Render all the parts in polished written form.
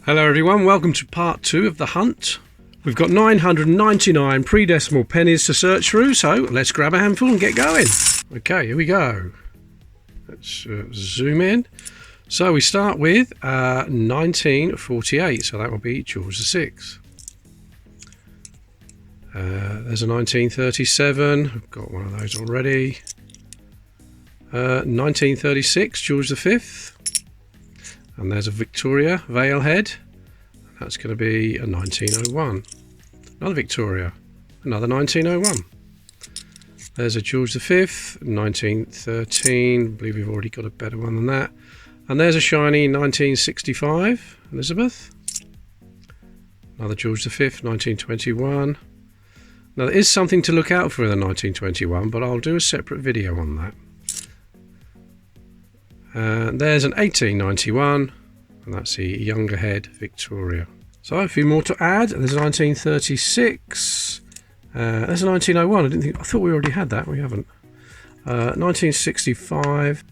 Hello everyone, welcome to part 2 of the hunt. We've got 999 pre-decimal pennies to search through, so let's grab a handful and get going. Okay, here we go. Let's zoom in. So we start with 1948, so that will be George VI. There's a 1937, I've got one of those already. 1936, George V. And there's a Victoria Vale head. That's going to be a 1901. Another Victoria, another 1901. There's a George V, 1913. I believe we've already got a better one than that. And there's a shiny 1965 Elizabeth. Another George V, 1921. Now there is something to look out for in the 1921, but I'll do a separate video on that. There's an 1891, and that's the younger head Victoria. So a few more to add. There's a 1936. There's a 1901. I thought we already had that. We haven't. 1965,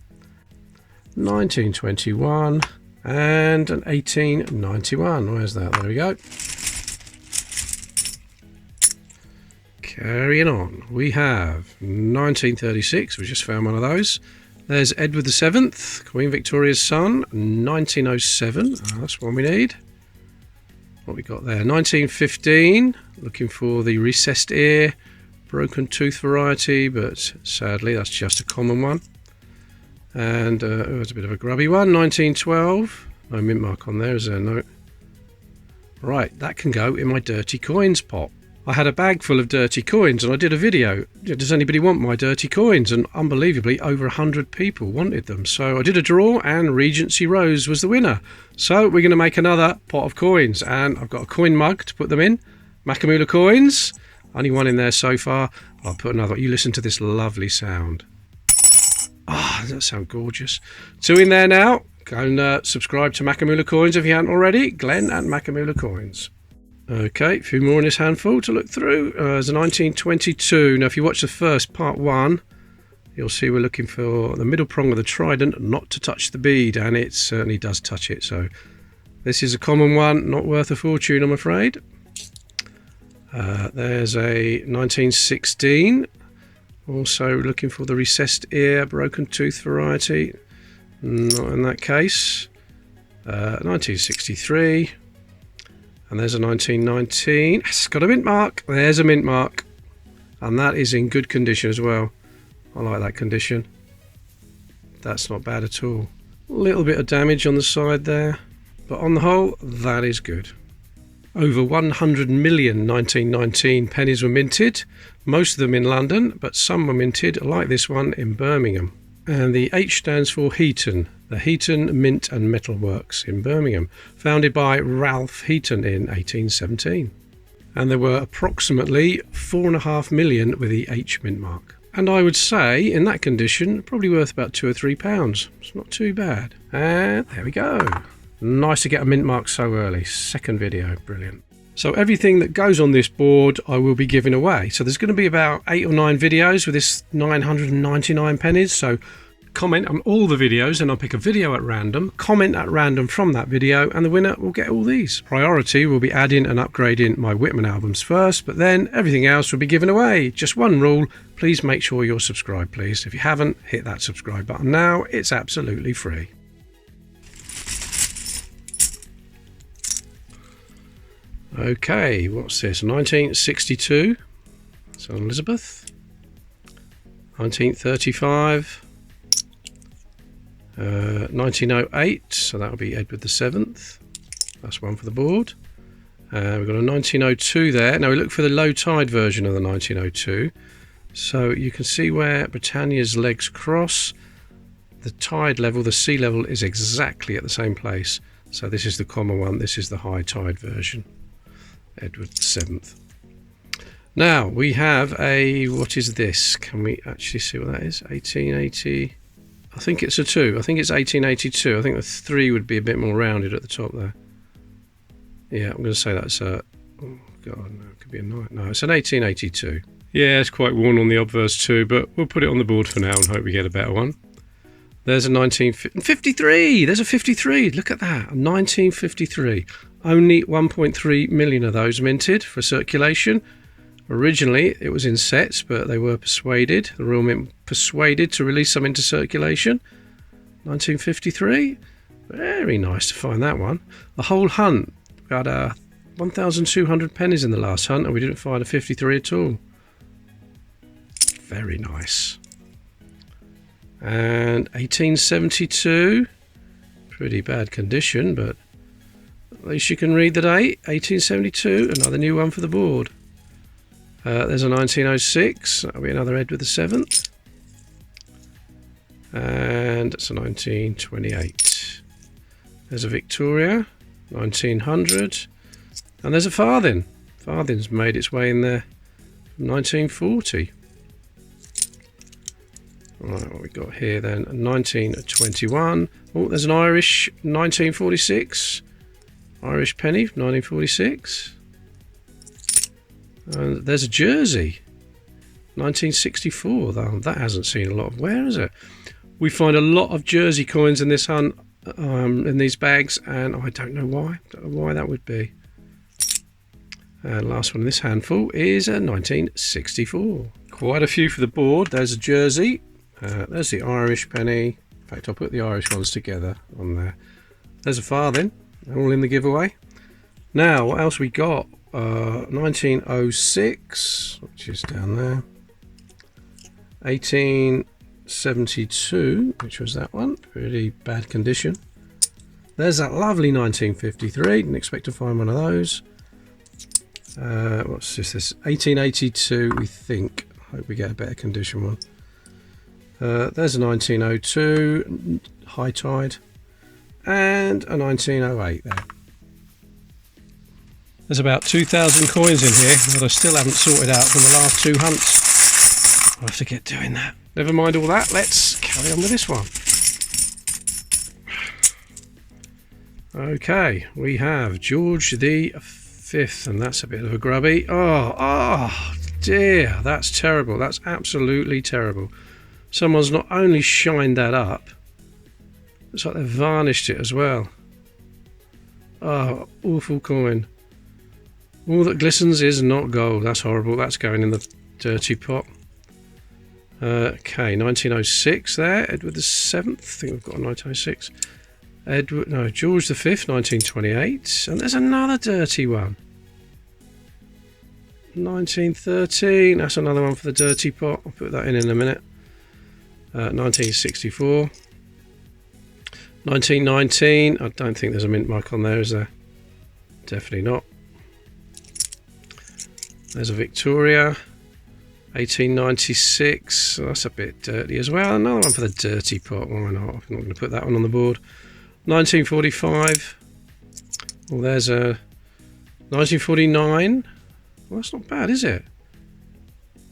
1921, and an 1891. Where's that? There we go. Carrying on. We have 1936. We just found one of those. There's Edward VII, Queen Victoria's son, 1907. That's one we need. What we got there? 1915. Looking for the recessed ear, broken tooth variety, but sadly that's just a common one. And it's a bit of a grubby one. 1912. No mint mark on there, is there? No. Right, that can go in my dirty coins pot. I had a bag full of dirty coins and I did a video. Does anybody want my dirty coins? And unbelievably, over 100 people wanted them. So I did a draw and Regency Rose was the winner. So we're going to make another pot of coins. And I've got a coin mug to put them in. Makamula coins. Only one in there so far. I'll put another. You listen to this lovely sound. Ah, does that sound gorgeous? 2 in there now. Go and subscribe to Makamula Coins if you haven't already. Glenn at Makamula Coins. Okay, a few more in this handful to look through. There's a 1922. Now, if you watch the first part 1, you'll see we're looking for the middle prong of the trident not to touch the bead, and it certainly does touch it. So this is a common one, not worth a fortune, I'm afraid. There's a 1916. Also looking for the recessed ear, broken tooth variety. Not in that case. 1963. And there's a 1919. It's got a mint mark. There's a mint mark. And that is in good condition as well. I like that condition. That's not bad at all. A little bit of damage on the side there. But on the whole, that is good. Over 100 million 1919 pennies were minted. Most of them in London, but some were minted, like this one, in Birmingham. And the H stands for Heaton. The Heaton Mint and Metal Works in Birmingham, founded by Ralph Heaton in 1817. And there were approximately 4.5 million with the H mint mark. And I would say, in that condition, probably worth about £2 or £3. It's not too bad. And there we go. Nice to get a mint mark so early. Second video, brilliant. So everything that goes on this board I will be giving away. So there's going to be about 8 or 9 videos with this 999 pennies. So comment on all the videos and I'll pick a video at random, comment at random from that video, and the winner will get all these. Priority will be adding and upgrading my Whitman albums first, but then everything else will be given away. Just one rule, please make sure you're subscribed, please. If you haven't, hit that subscribe button now. It's absolutely free. Okay, what's this? 1962. So Elizabeth. 1935. 1908, so that will be Edward VII. That's one for the board. We've got a 1902 there. Now we look for the low tide version of the 1902. So you can see where Britannia's legs cross. The tide level, the sea level, is exactly at the same place. So this is the common one. This is the high tide version. Edward VII. Now we have a, what is this? Can we actually see what that is? 1880. I think it's a 2. I think it's 1882. I think the 3 would be a bit more rounded at the top there. Yeah, I'm going to say that's a... Oh, God, no, it could be a 9. No, it's an 1882. Yeah, it's quite worn on the obverse too, but we'll put it on the board for now and hope we get a better one. There's a 1953. There's a 53. Look at that. A 1953. Only 1.3 million of those minted for circulation. Originally, it was in sets, but they were persuaded. The Royal Mint persuaded to release some into circulation. 1953. Very nice to find that one. The whole hunt. We had 1,200 pennies in the last hunt, and we didn't find a 53 at all. Very nice. And 1872. Pretty bad condition, but at least you can read the date. 1872. Another new one for the board. There's a 1906. That'll be another Edward VII. And it's a 1928. There's a Victoria, 1900. And there's a farthing. Farthing's made its way in there from 1940. Right, what we got here then? 1921. Oh, there's an Irish 1946. Irish penny, 1946. And there's a Jersey, 1964. That hasn't seen a lot of wear, has it? We find a lot of Jersey coins in this hunt, in these bags, and I don't know why. Don't know why that would be. And last one in this handful is a 1964. Quite a few for the board. There's a Jersey. There's the Irish penny. In fact, I'll put the Irish ones together on there. There's a farthing, all in the giveaway. Now, what else we got? 1906, which is down there. 1872, which was that one. Pretty bad condition. There's that lovely 1953. Didn't expect to find one of those. What's this? 1882, we think. Hope we get a better condition one. There's a 1902 high tide, and a 1908 there. There's about 2,000 coins in here that I still haven't sorted out from the last two hunts. I'll have to get doing that. Never mind all that, let's carry on with this one. Okay, we have George the Fifth, and that's a bit of a grubby. Oh dear, that's terrible. That's absolutely terrible. Someone's not only shined that up, it's like they've varnished it as well. Oh, awful coin. All that glistens is not gold. That's horrible. That's going in the dirty pot. Okay, 1906 there. Edward VII. I think we've got a 1906. George V, 1928. And there's another dirty one. 1913. That's another one for the dirty pot. I'll put that in a minute. 1964. 1919. I don't think there's a mint mark on there, is there? Definitely not. There's a Victoria, 1896. Oh, that's a bit dirty as well. Another one for the dirty pot. Why not? I'm not going to put that one on the board. 1945. Well, there's a 1949. Well, that's not bad, is it?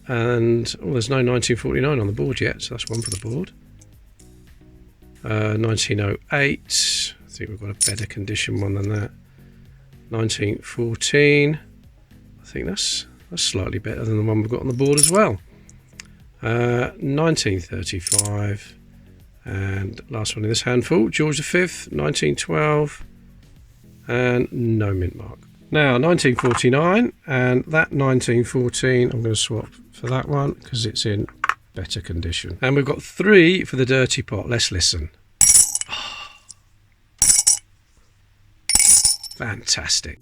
And there's no 1949 on the board yet, so that's one for the board. 1908. I think we've got a better condition one than that. 1914. I think that's slightly better than the one we've got on the board as well. 1935, and last one in this handful, George V, 1912, and no mint mark. Now 1949, and that 1914 I'm going to swap for that one because it's in better condition. And we've got 3 for the dirty pot. Let's listen. Fantastic.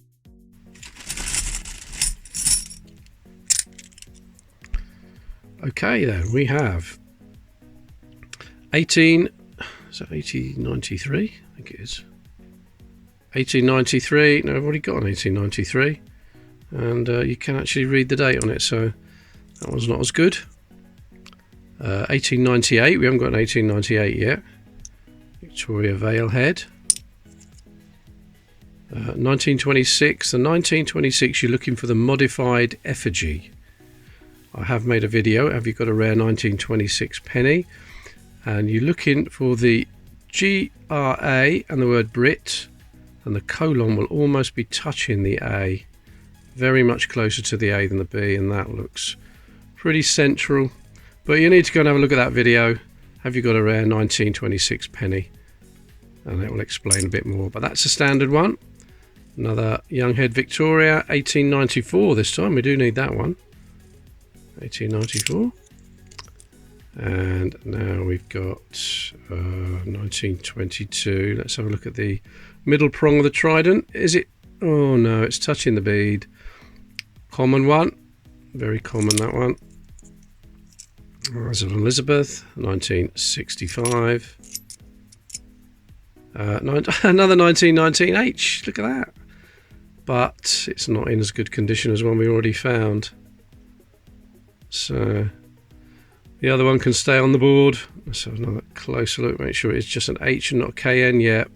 Okay then, we have 1893, I think it is. 1893, no, I've already got an 1893. And you can actually read the date on it, so that one's not as good. 1898, we haven't got an 1898 yet. Victoria Vale Head. 1926, the 1926 you're looking for the modified effigy. I have made a video, have you got a rare 1926 penny? And you're looking for the GRA and the word Brit, and the colon will almost be touching the A. Very much closer to the A than the B, and that looks pretty central. But you need to go and have a look at that video have you got a rare 1926 penny? And it will explain a bit more, but that's a standard one. Another young head Victoria, 1894 this time. We do need that one. 1894. And now we've got 1922. Let's have a look at the middle prong of the trident. Is it? Oh no, it's touching the bead. Common one. Very common, that one. Rise of Elizabeth, 1965. Another 1919 H. Look at that. But it's not in as good condition as one we already found. So the other one can stay on the board. Let's have another closer look. Make sure it's just an H and not a KN yet.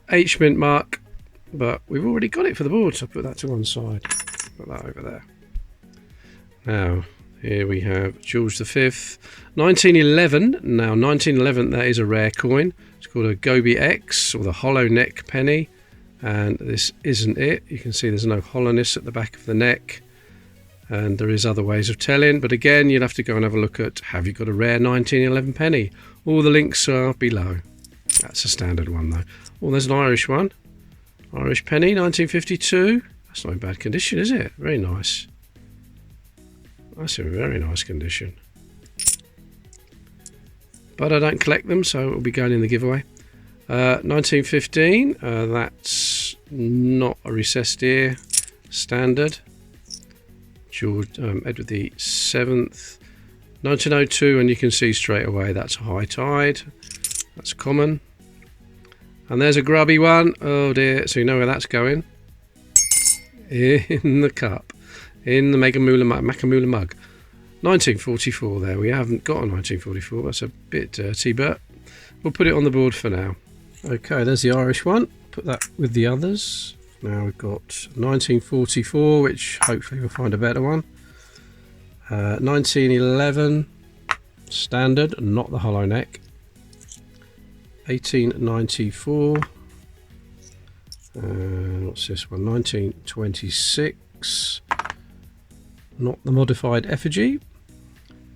H mint mark. But we've already got it for the board, so I'll put that to one side. Put that over there. Now, here we have George V, 1911. Now, 1911, that is a rare coin. It's called a Gobi X, or the hollow neck penny. And this isn't it. You can see there's no hollowness at the back of the neck. And there is other ways of telling. But again, you'll have to go and have a look at, have you got a rare 1911 penny? All the links are below. That's a standard one, though. Oh, there's an Irish one. Irish penny, 1952. That's not in bad condition, is it? Very nice. That's in very nice condition. But I don't collect them, so it will be going in the giveaway. 1915, that's not a recessed ear. Standard. George Edward the 7th. 1902, and you can see straight away that's a high tide. That's common. And there's a grubby one. Oh dear, so you know where that's going. In the cup. In the Makamula mug. 1944 there. We haven't got a 1944. That's a bit dirty, but we'll put it on the board for now. Okay, there's the Irish one. Put that with the others. Now we've got 1944, which hopefully we'll find a better one. 1911, standard, not the hollow neck. 1894. What's this one? 1926. Not the modified effigy.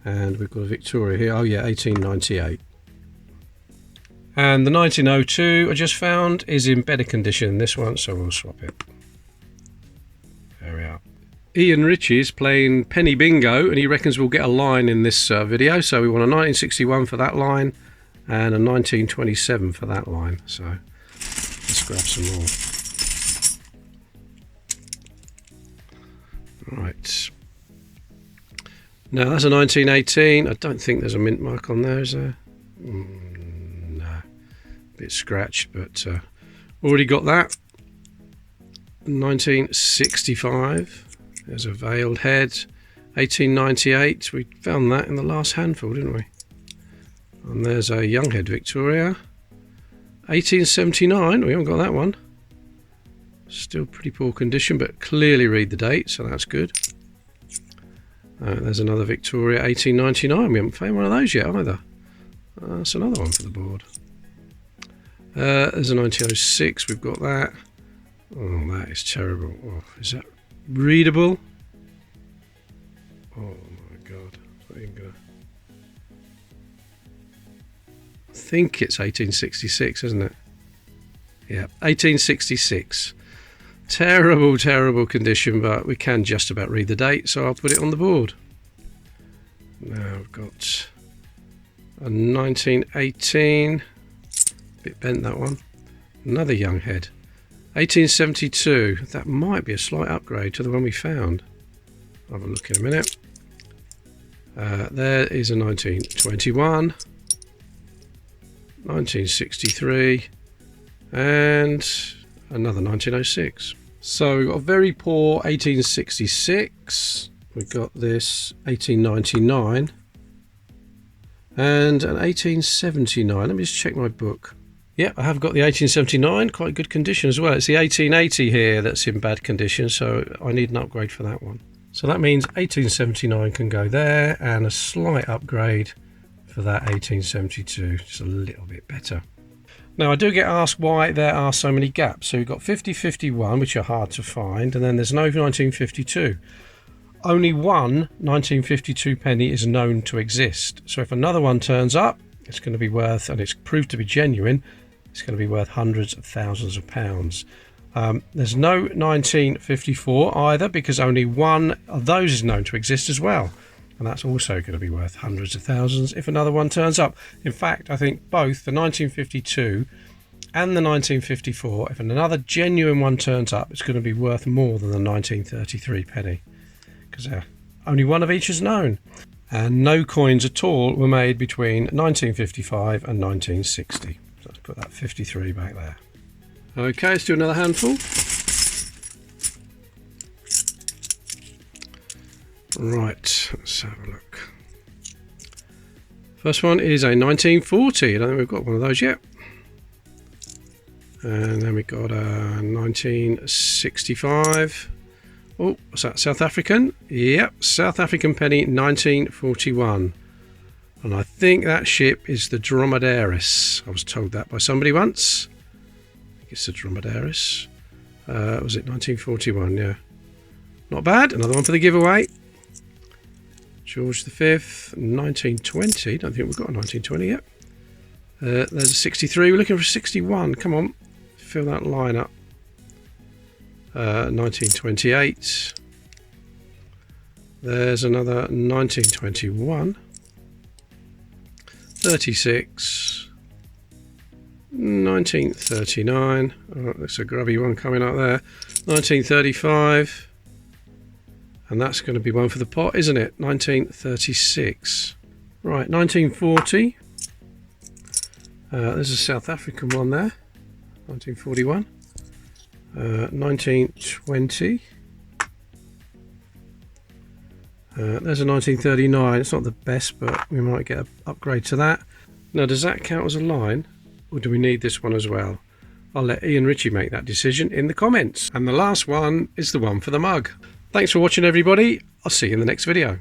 And we've got a Victoria here. Oh yeah, 1898. And the 1902 I just found is in better condition than this one, so we'll swap it. There we are. Ian Ritchie's playing Penny Bingo, and he reckons we'll get a line in this video. So we want a 1961 for that line and a 1927 for that line. So let's grab some more. Right. Now that's a 1918. I don't think there's a mint mark on there, is there? No. A bit scratched, but already got that. 1965. There's a veiled head. 1898. We found that in the last handful, didn't we? And there's a young head Victoria. 1879. We haven't got that one. Still pretty poor condition, but clearly read the date, so that's good. There's another Victoria, 1899. We haven't found one of those yet either. That's another one for the board. There's a 1906. We've got that. Oh, that is terrible. Oh, is that readable? Oh my god. I think it's 1866, isn't it? Yeah, 1866. Terrible, terrible condition, but we can just about read the date, so I'll put it on the board. Now I've got a 1918. Bit bent, that one. Another young head. 1872. That might be a slight upgrade to the one we found. I'll have a look in a minute. There is a 1921. 1963. And another 1906. So we've got a very poor 1866. We've got this 1899 and an 1879. Let me just check my book. Yeah, I have got the 1879, quite good condition as well. It's the 1880 here that's in bad condition, so I need an upgrade for that one. So that means 1879 can go there, and a slight upgrade for that 1872, just a little bit better. Now I do get asked why there are so many gaps. So we've got 5051, which are hard to find, and then there's no 1952. Only one 1952 penny is known to exist. So if another one turns up, it's going to be worth, and it's proved to be genuine, it's going to be worth hundreds of thousands of pounds. There's no 1954 either, because only one of those is known to exist as well. And that's also going to be worth hundreds of thousands if another one turns up. In fact, I think both the 1952 and the 1954, if another genuine one turns up, it's going to be worth more than the 1933 penny, because only one of each is known. And no coins at all were made between 1955 and 1960. So let's put that 53 back there. Okay, let's do another handful. Right, let's have a look. First one is a 1940. I don't think we've got one of those yet. And then we got a 1965. Oh, what's that? South African? Yep, South African penny, 1941. And I think that ship is the Dromedaris. I was told that by somebody once. I think it's the Dromedaris. Was it 1941? Yeah. Not bad. Another one for the giveaway. George V, 1920. Don't think we've got a 1920 yet. There's a 63. We're looking for a 61. Come on. Fill that line up. 1928. There's another 1921. 36. 1939. Oh, that's a grubby one coming up there. 1935. And that's going to be one for the pot, isn't it? 1936. Right, 1940. There's a South African one there. 1941. 1920. There's a 1939. It's not the best, but we might get an upgrade to that. Now, does that count as a line? Or do we need this one as well? I'll let Ian Ritchie make that decision in the comments. And the last one is the one for the mug. Thanks for watching, everybody. I'll see you in the next video.